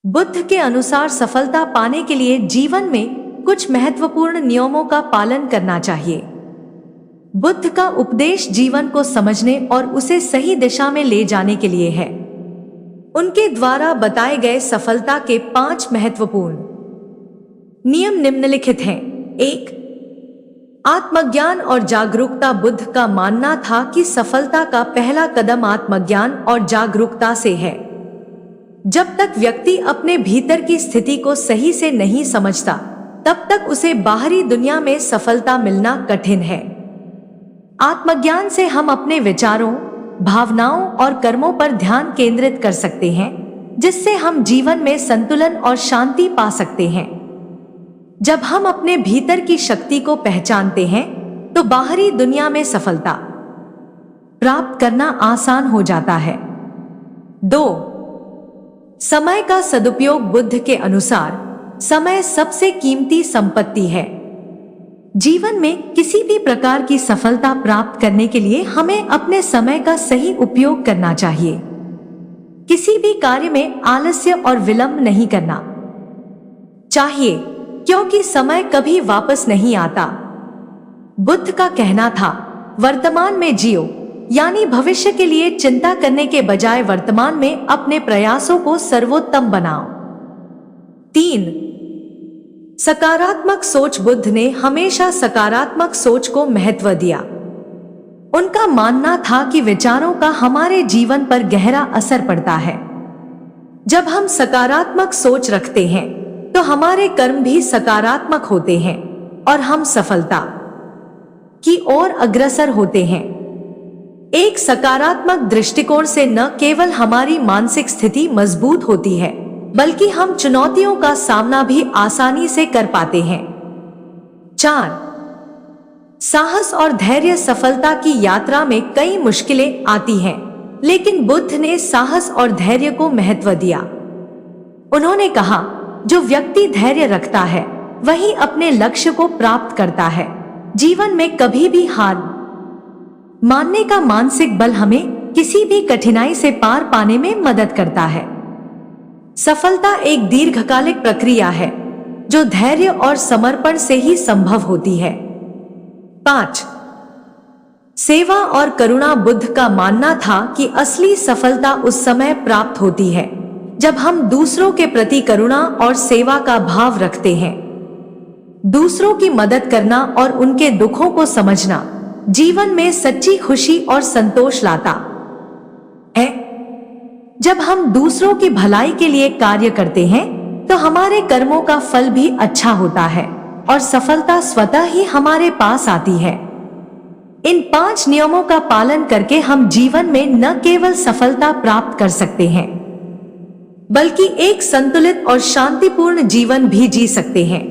बुद्ध के अनुसार सफलता पाने के लिए जीवन में कुछ महत्वपूर्ण नियमों का पालन करना चाहिए। बुद्ध का उपदेश जीवन को समझने और उसे सही दिशा में ले जाने के लिए है। उनके द्वारा बताए गए सफलता के 5 महत्वपूर्ण नियम निम्नलिखित हैं। 1. आत्मज्ञान और जागरूकता। बुद्ध का मानना था कि सफलता का पहला कदम आत्मज्ञान और जागरूकता से है। जब तक व्यक्ति अपने भीतर की स्थिति को सही से नहीं समझता, तब तक उसे बाहरी दुनिया में सफलता मिलना कठिन है। आत्मज्ञान से हम अपने विचारों, भावनाओं और कर्मों पर ध्यान केंद्रित कर सकते हैं, जिससे हम जीवन में संतुलन और शांति पा सकते हैं। जब हम अपने भीतर की शक्ति को पहचानते हैं, तो बाहरी दुनिया में सफलता प्राप्त करना आसान हो जाता है। 2. समय का सदुपयोग। बुद्ध के अनुसार समय सबसे कीमती संपत्ति है। जीवन में किसी भी प्रकार की सफलता प्राप्त करने के लिए हमें अपने समय का सही उपयोग करना चाहिए। किसी भी कार्य में आलस्य और विलंब नहीं करना चाहिए, क्योंकि समय कभी वापस नहीं आता। बुद्ध का कहना था, वर्तमान में जियो, यानी भविष्य के लिए चिंता करने के बजाय वर्तमान में अपने प्रयासों को सर्वोत्तम बनाओ। 3. सकारात्मक सोच। बुद्ध ने हमेशा सकारात्मक सोच को महत्व दिया। उनका मानना था कि विचारों का हमारे जीवन पर गहरा असर पड़ता है। जब हम सकारात्मक सोच रखते हैं, तो हमारे कर्म भी सकारात्मक होते हैं और हम सफलता की ओर अग्रसर होते हैं। एक सकारात्मक दृष्टिकोण से न केवल हमारी मानसिक स्थिति मजबूत होती है, बल्कि हम चुनौतियों का सामना भी आसानी से कर पाते हैं। 4. साहस और धैर्य। सफलता की यात्रा में कई मुश्किलें आती हैं, लेकिन बुद्ध ने साहस और धैर्य को महत्व दिया। उन्होंने कहा, जो व्यक्ति धैर्य रखता है, वही अपने लक्ष्य को प्राप्त करता है। जीवन में कभी भी हार मानने का मानसिक बल हमें किसी भी कठिनाई से पार पाने में मदद करता है। सफलता एक दीर्घकालिक प्रक्रिया है, जो धैर्य और समर्पण से ही संभव होती है। 5. सेवा और करुणा। बुद्ध का मानना था कि असली सफलता उस समय प्राप्त होती है जब हम दूसरों के प्रति करुणा और सेवा का भाव रखते हैं। दूसरों की मदद करना और उनके दुखों को समझना जीवन में सच्ची खुशी और संतोष लाता है। जब हम दूसरों की भलाई के लिए कार्य करते हैं, तो हमारे कर्मों का फल भी अच्छा होता है और सफलता स्वतः ही हमारे पास आती है। इन 5 नियमों का पालन करके हम जीवन में न केवल सफलता प्राप्त कर सकते हैं, बल्कि एक संतुलित और शांतिपूर्ण जीवन भी जी सकते हैं।